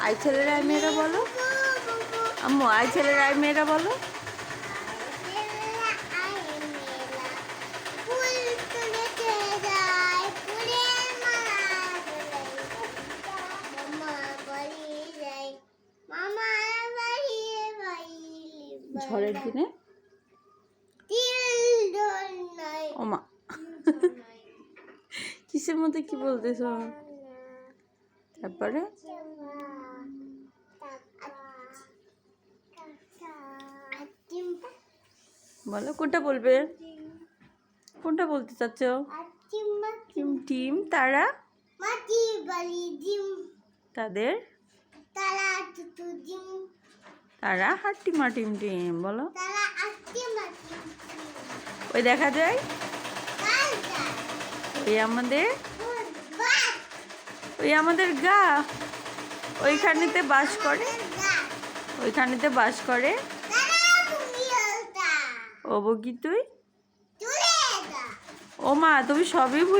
I ছেলের I মেয়েরা বলো। আম্মু আই ছেলের আই মেয়েরা বলো। ঝড়ের দিনে ওমা কিসের মধ্যে কি বলতেছ? তারপরে বলো কোনটা বলবে, কোনটা বলতে চাচ্ছ? টিম টিম তারা তাদের তারা হাট্টিমা টিম টিম বলো। ওই দেখা যায় ওই আমাদের গা ওইখানেতে বাস করে, ওইখানেতে বাস করে। ও বকি তুই ও মা তুমি সবই ভুল